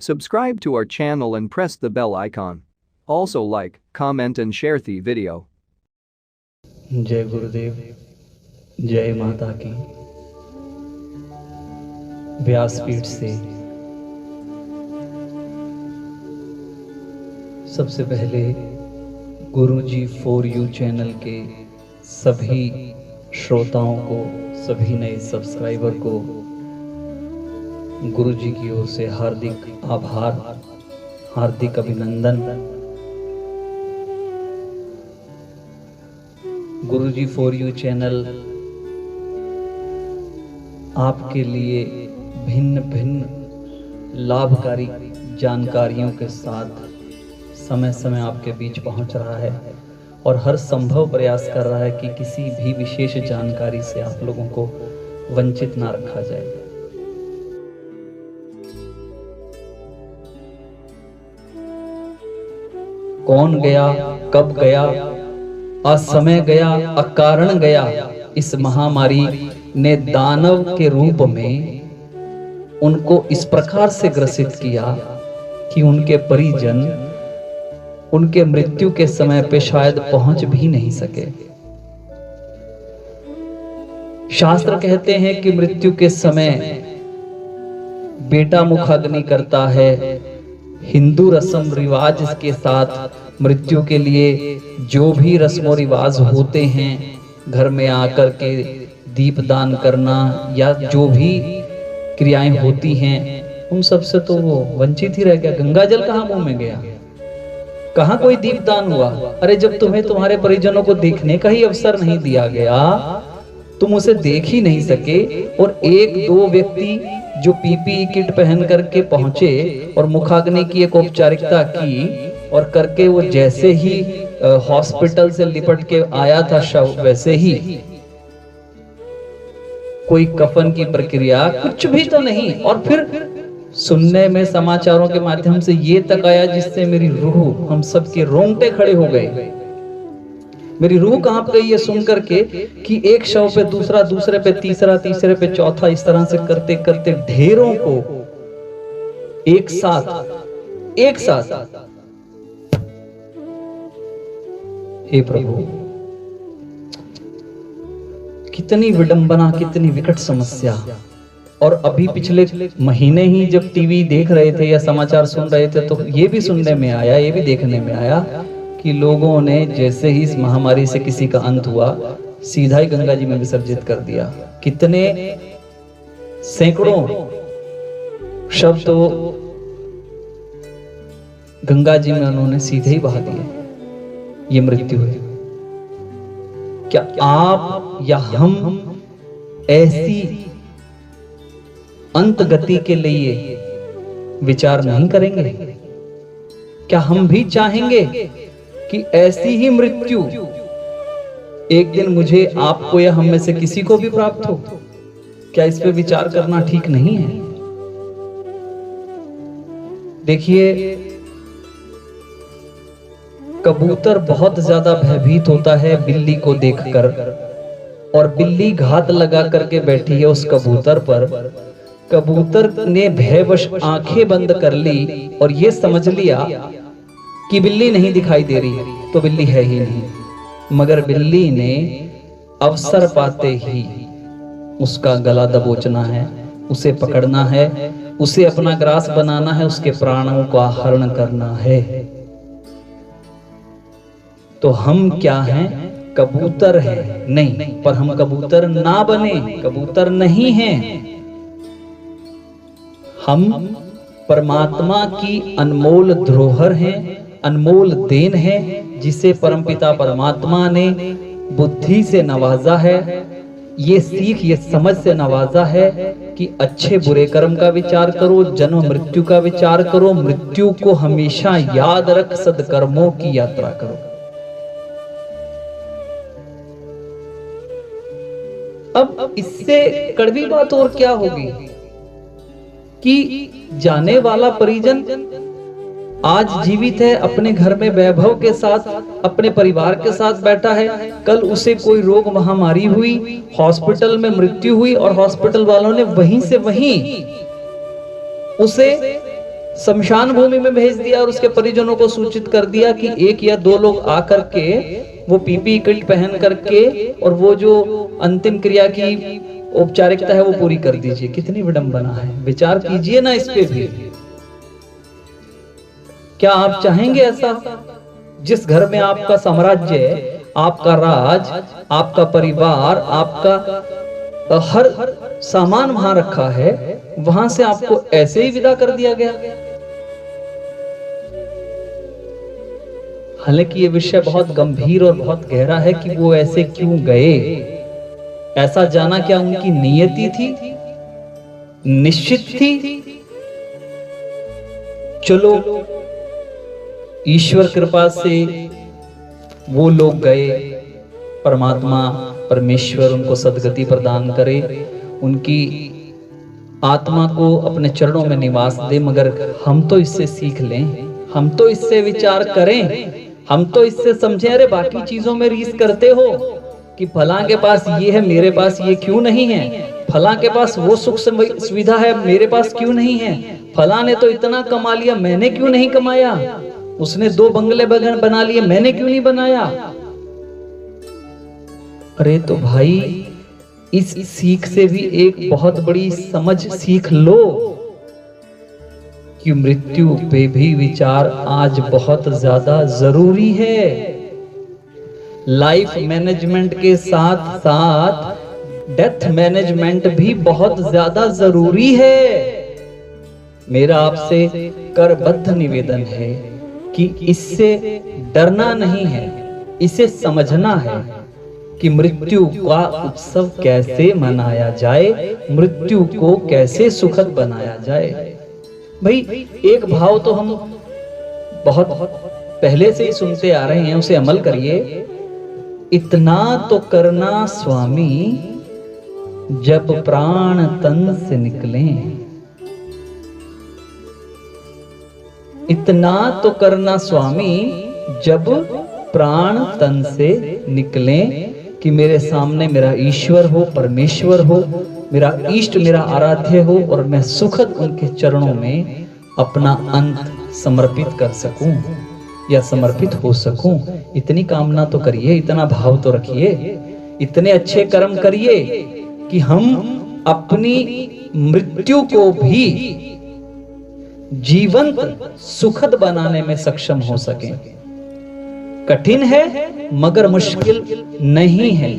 Subscribe to our channel and press the bell icon. Also like, comment and share the video. जय गुरुदेव, जय माता की। व्यासपीठ से सबसे पहले गुरुजी फॉर यू चैनल के सभी श्रोताओं को, सभी नए सब्सक्राइबर को गुरुजी की ओर से हार्दिक आभार, हार्दिक अभिनंदन। गुरुजी फॉर यू चैनल आपके लिए भिन्न भिन्न लाभकारी जानकारियों के साथ समय समय आपके बीच पहुंच रहा है और हर संभव प्रयास कर रहा है कि किसी भी विशेष जानकारी से आप लोगों को वंचित ना रखा जाए। कौन गया, कब गया, असमय गया, अकारण गया, इस महामारी ने दानव के रूप में उनको इस प्रकार से ग्रसित किया कि उनके परिजन उनके मृत्यु के समय पे शायद पहुंच भी नहीं सके। शास्त्र कहते हैं कि मृत्यु के समय बेटा मुखाग्नि करता है। हिंदू रस्म रिवाज के साथ मृत्यु के लिए जो भी रस्म रिवाज होते हैं, घर में आकर के दीप दान करना या जो भी क्रियाएं होती हैं, उन सब से तो वो वंचित ही रह गया। गंगा जल कहाँ मुंह में गया, कहाँ कोई दीप दान हुआ। अरे जब तुम्हें तुम्हारे परिजनों को देखने का ही अवसर नहीं दिया गया, तुम उसे देख ही नहीं सके, और एक दो व्यक्ति जो पीपीई किट पहन करके पहुंचे और मुखाग्नि की एक औपचारिकता की और करके वो जैसे ही हॉस्पिटल से लिपट के आया था शव, वैसे ही कोई कफन की प्रक्रिया कुछ भी तो नहीं। और फिर सुनने में समाचारों के माध्यम से ये तक आया जिससे मेरी रूह, हम सबके रोंगटे खड़े हो गए। मेरी रूह कांप गई ये सुन करके कि एक शव पे दूसरा, दूसरे पे तीसरा, तीसरे पे चौथा, इस तरह से करते करते ढेरों को एक साथ। हे प्रभु, कितनी विडंबना, कितनी विकट समस्या। और अभी पिछले महीने ही जब टीवी देख रहे थे या समाचार सुन रहे थे तो ये भी सुनने में आया, ये भी देखने में आया कि लोगों ने जैसे ही इस महामारी से किसी का अंत हुआ, सीधा ही गंगा जी में विसर्जित कर दिया। कितने सैकड़ों शव तो गंगा जी में उन्होंने सीधे ही बहा दिए। ये मृत्यु है। क्या आप या हम ऐसी अंत गति के लिए विचार नहीं करेंगे? क्या हम भी चाहेंगे कि ऐसी ही मृत्यु एक दिन मुझे, आपको या हम में से किसी को भी प्राप्त हो? क्या इस पे विचार करना ठीक नहीं है? देखिए, कबूतर बहुत ज्यादा भयभीत होता है बिल्ली को देखकर, और बिल्ली घात लगा करके बैठी है उस कबूतर पर। कबूतर ने भयवश आंखें बंद कर ली और ये समझ लिया कि बिल्ली नहीं दिखाई दे रही, तो बिल्ली है ही नहीं। मगर बिल्ली ने अवसर पाते ही उसका गला दबोचना है, उसे पकड़ना है, उसे अपना ग्रास बनाना है, उसके प्राणों का हरण करना है। तो हम क्या हैं? कबूतर हैं? नहीं, पर हम कबूतर ना बने, कबूतर नहीं हैं। हम परमात्मा की अनमोल धरोहर हैं, अनमोल देन है, जिसे परमपिता परमात्मा ने बुद्धि से नवाजा है, ये सीख, ये समझ से नवाजा है कि अच्छे बुरे कर्म का विचार करो, जन्म मृत्यु का विचार करो, मृत्यु को हमेशा याद रख, सदकर्मों की यात्रा करो। अब इससे कड़वी बात और क्या होगी कि जाने वाला परिजन आज जीवित है, अपने घर में वैभव के साथ, अपने परिवार के साथ बैठा है। कल उसे कोई रोग महामारी हुई, हॉस्पिटल में मृत्यु हुई और हॉस्पिटल वालों ने वहीं से वहीं उसे शमशान भूमि में भेज दिया और उसके परिजनों को सूचित कर दिया कि 1 या 2 लोग आकर के वो पीपी किट पहन करके और वो जो अंतिम क्रिया की औपचारिकता है वो पूरी कर दीजिए। कितनी विडंबना है, विचार कीजिए ना इस पे भी। क्या आप चाहेंगे ऐसा? जिस घर में आपका साम्राज्य, आपका राज, आपका परिवार, आपका हर सामान वहां रखा है, वहां से आपको ऐसे ही विदा कर दिया गया। हालांकि ये विषय बहुत गंभीर और बहुत गहरा है कि वो ऐसे क्यों गए। ऐसा जाना क्या उनकी नियति थी, निश्चित थी? चलो ईश्वर कृपा से वो लोग गए, परमात्मा परमेश्वर उनको सद्गति प्रदान करे, उनकी आत्मा को अपने चरणों में निवास दे। मगर हम तो इससे सीख लें, हम तो इससे विचार करें, हम तो इससे समझें। अरे बाकी चीजों में रीस करते हो कि फलां के पास ये है, मेरे पास ये क्यों नहीं है? फलां के पास वो सुख सुविधा है, मेरे पास क्यों नहीं है? फलां ने तो इतना कमा लिया, मैंने क्यों नहीं कमाया? उसने 2 बंगले बना लिए, मैंने क्यों नहीं बनाया? अरे तो भाई इस सीख से भी एक बहुत बड़ी समझ सीख लो कि मृत्यु पे भी विचार आज बहुत ज्यादा जरूरी है। लाइफ मैनेजमेंट के साथ साथ डेथ मैनेजमेंट भी बहुत ज्यादा जरूरी है। मेरा आपसे करबद्ध निवेदन है कि इससे डरना नहीं है, इसे समझना है कि मृत्यु का उत्सव कैसे मनाया जाए, मृत्यु को कैसे सुखद बनाया जाए। भाई एक भाव तो हम बहुत पहले से ही सुनते आ रहे हैं, उसे अमल करिए। इतना तो करना स्वामी जब प्राण तन से निकले, इतना तो करना स्वामी जब प्राण तन से निकले कि मेरे सामने मेरा ईश्वर हो, परमेश्वर हो, मेरा इष्ट, मेरा आराध्य हो और मैं सुखद उनके चरणों में अपना अंत समर्पित कर सकूं या समर्पित हो सकूं। इतनी कामना तो करिए, इतना भाव तो रखिए, इतने अच्छे कर्म करिए कि हम अपनी मृत्यु को भी जीवंत सुखद बनाने में सक्षम हो सकें। कठिन है मगर मुश्किल नहीं है।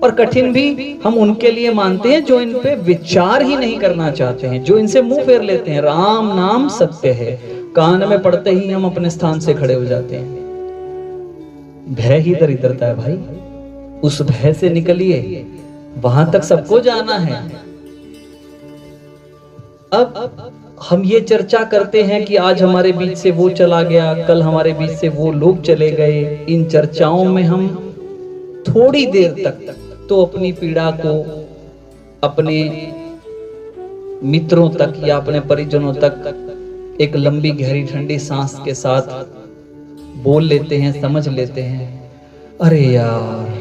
और कठिन भी हम उनके लिए मानते हैं जो इन पे विचार ही नहीं करना चाहते हैं, जो इनसे मुंह फेर लेते हैं। राम नाम सत्य है, कान में पड़ते ही हम अपने स्थान से खड़े हो जाते हैं। भय ही दरिद्रता है भाई, उस भय से निकलिए, वहां तक सबको जाना है। अब हम ये चर्चा करते हैं कि आज हमारे बीच से वो चला गया, कल हमारे बीच से वो लोग चले गए। इन चर्चाओं में हम थोड़ी देर तक तो अपनी पीड़ा को अपने मित्रों तक या अपने परिजनों तक एक लंबी गहरी ठंडी सांस के साथ बोल लेते हैं, समझ लेते हैं। अरे यार,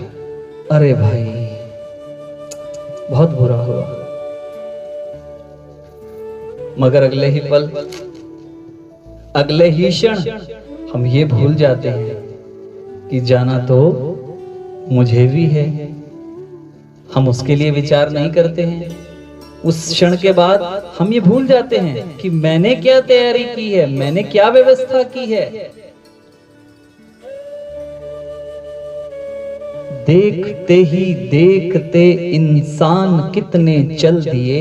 अरे भाई, बहुत बुरा हुआ। मगर अगले ही पल, अगले ही क्षण हम ये भूल जाते हैं कि जाना तो मुझे भी है। हम उसके लिए विचार नहीं करते हैं। उस क्षण के बाद हम ये भूल जाते हैं कि मैंने क्या तैयारी की है, मैंने क्या व्यवस्था की है। देखते ही देखते इंसान कितने चल दिए,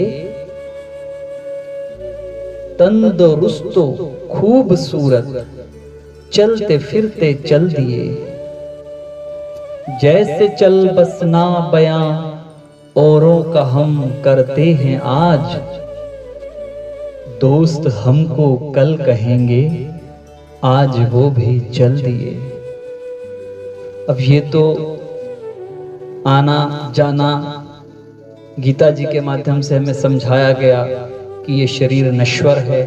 तंदुरुस्तो खूबसूरत चलते फिरते चल दिए। जैसे चल बसना बयां औरों का हम करते हैं आज, दोस्त हमको कल कहेंगे आज वो भी चल दिए। अब ये तो आना जाना गीता जी के माध्यम से हमें समझाया गया कि ये शरीर नश्वर है,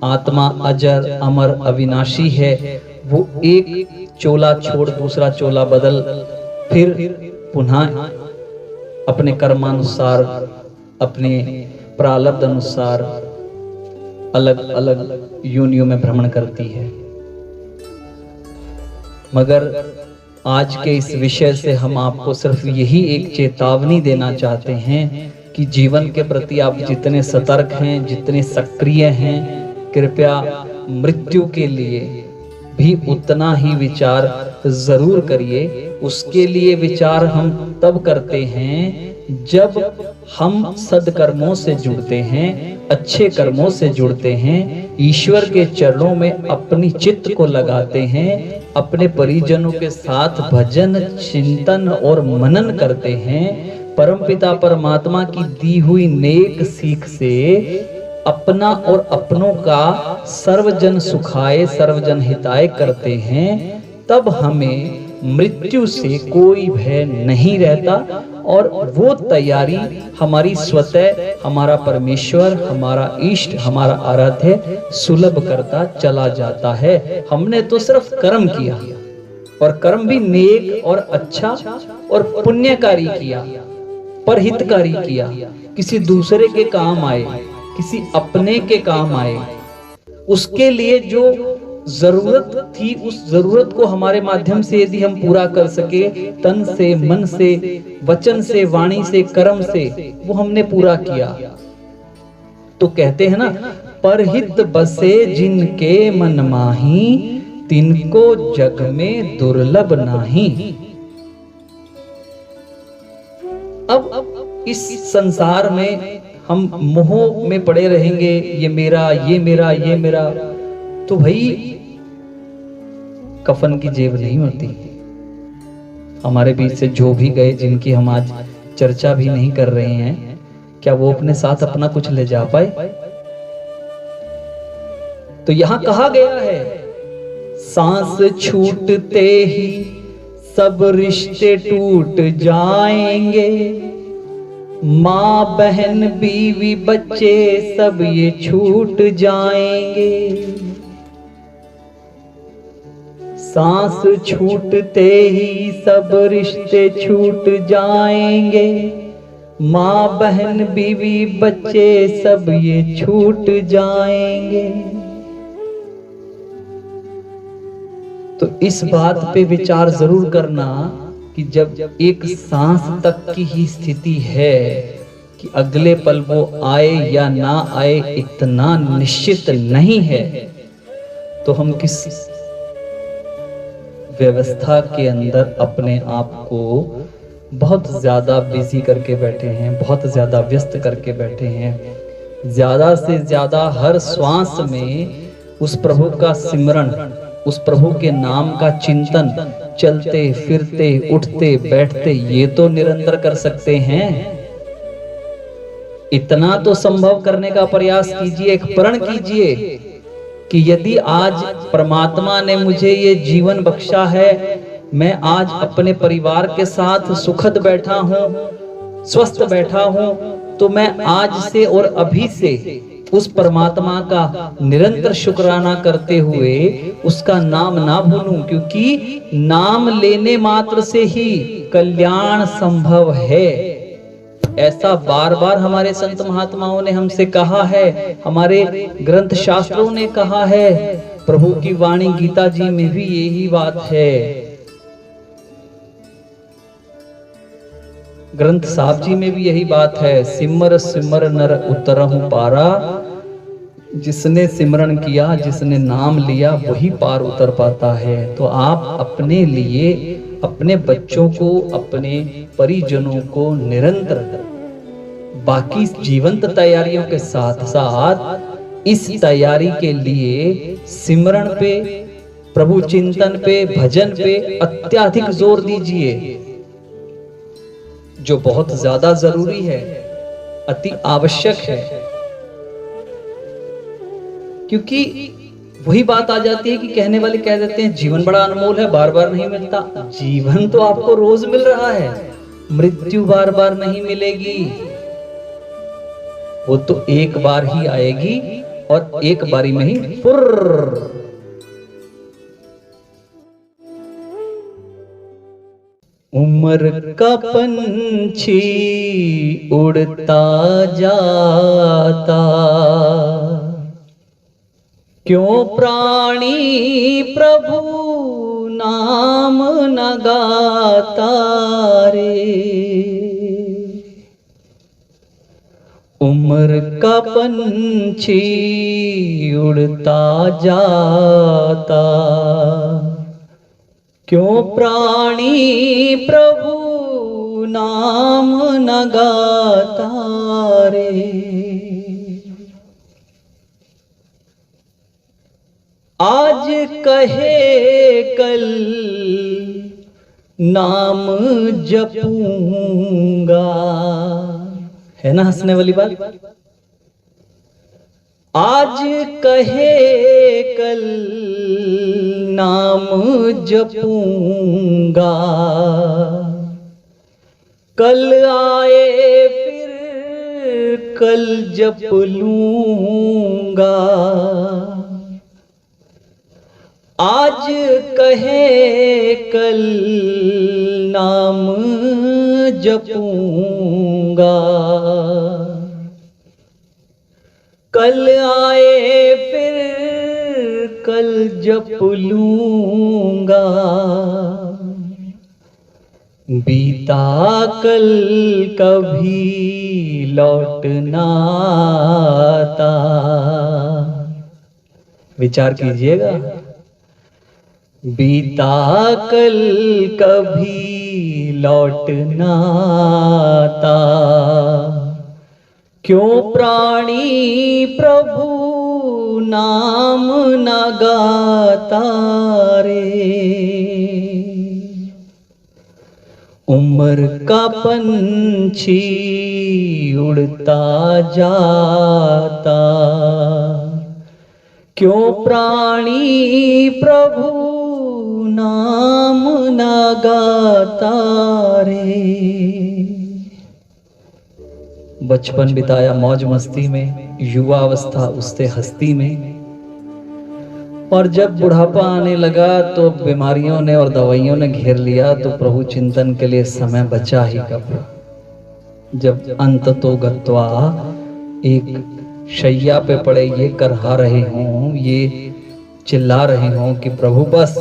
आत्मा अजर अमर अविनाशी है। वो एक चोला छोड़ दूसरा चोला बदल फिर पुनः अपने कर्मानुसार, अपने प्रारब्ध अनुसार अलग अलग योनियों में भ्रमण करती है। मगर आज के इस विषय से हम आपको सिर्फ यही एक चेतावनी देना चाहते हैं कि जीवन के प्रति आप जितने सतर्क हैं, जितने सक्रिय हैं, कृपया मृत्यु के लिए भी उतना ही विचार जरूर करिए। उसके लिए विचार हम तब करते हैं जब हम सद्कर्मों से जुड़ते हैं, अच्छे कर्मों से जुड़ते हैं, ईश्वर के चरणों में अपनी चित्त को लगाते हैं, अपने परिजनों के साथ भजन, चिंतन और मनन करते हैं, परमपिता परमात्मा की दी हुई नेक सीख से अपना और अपनों का सर्वजन सुखाय सर्वजन हिताय करते हैं, तब हमें मृत्यु से कोई भय नहीं रहता और वो तैयारी हमारी स्वतः हमारा परमेश्वर, हमारा इष्ट, हमारा आराध्य सुलभ करता चला जाता है। हमने तो सिर्फ कर्म किया और कर्म भी नेक और अच्छा और पुण्यकारी किया, परहितकारी किया, किसी दूसरे के काम आए, किसी अपने के काम आए। उसके लिए जो जरूरत थी, उस जरूरत को हमारे माध्यम से यदि हम पूरा कर सके, तन से, मन से, वचन से, वाणी से, कर्म से, वो हमने पूरा किया। तो कहते हैं ना, परहित बसे जिनके मन माही, तिनको जग में दुर्लभ नाही। अब इस संसार में हम मोह में पड़े रहेंगे, ये मेरा, ये मेरा, ये मेरा, तो भाई कफन की जेब नहीं होती। हमारे बीच से जो भी गए, जिनकी हम आज चर्चा भी नहीं कर रहे हैं, क्या वो अपने साथ अपना कुछ ले जा पाए? तो यहां कहा गया है, सांस छूटते ही सब रिश्ते टूट जाएंगे, माँ बहन बीवी बच्चे सब ये छूट जाएंगे। सांस छूटते ही सब रिश्ते छूट जाएंगे, माँ बहन बीवी बच्चे सब ये छूट जाएंगे। तो इस बात पे विचार जरूर करना कि जब एक सांस तक की ही स्थिति है कि अगले पल वो आए या ना आए इतना निश्चित नहीं है, तो हम किस व्यवस्था के अंदर अपने आप को बहुत ज्यादा बिजी करके बैठे हैं, बहुत ज्यादा व्यस्त करके बैठे हैं। ज्यादा से ज्यादा हर श्वास में उस प्रभु का सिमरन, उस प्रभु के नाम का चिंतन, चलते फिरते उठते बैठते ये तो निरंतर कर सकते हैं। इतना तो संभव करने का प्रयास कीजिए, एक प्रण कीजिए कि यदि आज परमात्मा ने मुझे ये जीवन बख्शा है, मैं आज अपने परिवार के साथ सुखद बैठा हूँ, स्वस्थ बैठा हूँ, तो मैं आज से और अभी से उस परमात्मा का निरंतर शुक्राना करते हुए उसका नाम ना भूलूं, क्योंकि नाम लेने मात्र से ही कल्याण संभव है। ऐसा बार बार हमारे संत महात्माओं ने हमसे कहा है, हमारे ग्रंथ शास्त्रों ने कहा है, प्रभु की वाणी गीता जी में भी यही बात है। ग्रंथ साहब जी में भी यही बात है, सिमर सिमर नर उतरहु पारा, जिसने सिमरन किया, जिसने नाम लिया, वही पार उतर पाता है। तो आप अपने लिए, अपने बच्चों को, अपने परिजनों को निरंतर बाकी जीवंत तैयारियों के साथ साथ इस तैयारी के लिए सिमरन पे, प्रभु चिंतन पे, भजन पे अत्याधिक जोर दीजिए, जो बहुत ज्यादा जरूरी है, अति आवश्यक है। क्योंकि वही बात आ जाती है कि कहने वाले कह देते हैं जीवन बड़ा अनमोल है, बार बार नहीं मिलता। जीवन तो आपको रोज मिल रहा है, मृत्यु बार बार नहीं मिलेगी, वो तो एक बार ही आएगी और एक बारी में ही फुर्र। उम्र का पंछी उड़ता जाता, क्यों प्राणी प्रभु नाम न गाता रे, उम्र का पंछी उड़ता जाता। क्यों प्राणी प्रभु नाम न गाता रे। आज कहे कल नाम जपूंगा, है ना हंसने वाली बात। आज कहे कल नाम जपूंगा, कल आए फिर कल जप लूंगा। आज कहे कल नाम जपूंगा, कल आए फिर कल जप लूंगा। बीता कल कभी लौट ना आता। विचार कीजिएगा, बीता कल कभी लौट ना आता। क्यों प्राणी प्रभु नाम न गाता रे, उम्र का पंछी उड़ता जाता। क्यों प्राणी प्रभु नाम न गाता रे। बचपन बिताया मौज मस्ती में, युवा अवस्था उससे हस्ती में, और जब बुढ़ापा आने लगा तो बीमारियों ने और दवाइयों ने घेर लिया, तो प्रभु चिंतन के लिए समय बचा ही कब। जब अंत तो गत्वा एक शैया पे पड़े ये करहा रहे हों, ये चिल्ला रहे हों कि प्रभु बस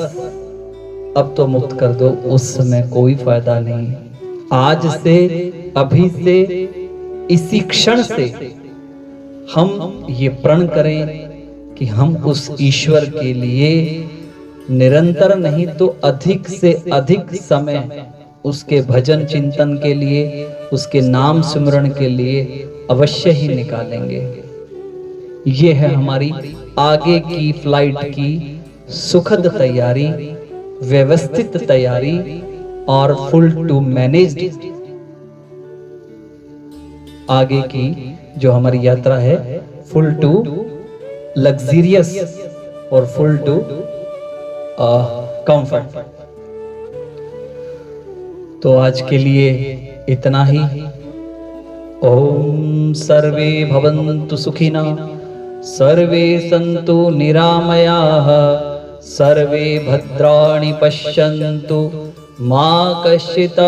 अब तो मुक्त कर दो, उस समय कोई फायदा नहीं। आज से, अभी से, इसी क्षण से हम ये प्रण करें कि हम उस ईश्वर के लिए निरंतर नहीं तो अधिक से अधिक समय उसके भजन चिंतन के लिए, उसके नाम सिमरण के लिए अवश्य ही निकालेंगे। ये है हमारी आगे की फ्लाइट की सुखद तैयारी, व्यवस्थित तैयारी और फुल टू मैनेज्ड आगे की जो हमारी यात्रा है, फुल टू लग्जरियस और फुल टू कंफर्ट। तो आज के लिए इतना ही। ओम सर्वे भवन्तु सुखिनः, सर्वे सन्तु निरामयाः, सर्वे भद्राणि पश्यन्तु, मा कश्चित्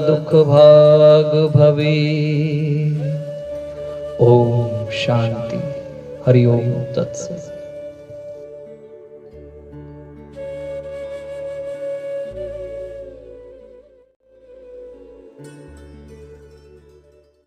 दुःखभाग् भवेत्। ओम शांति। हरि ओम तत्सत्।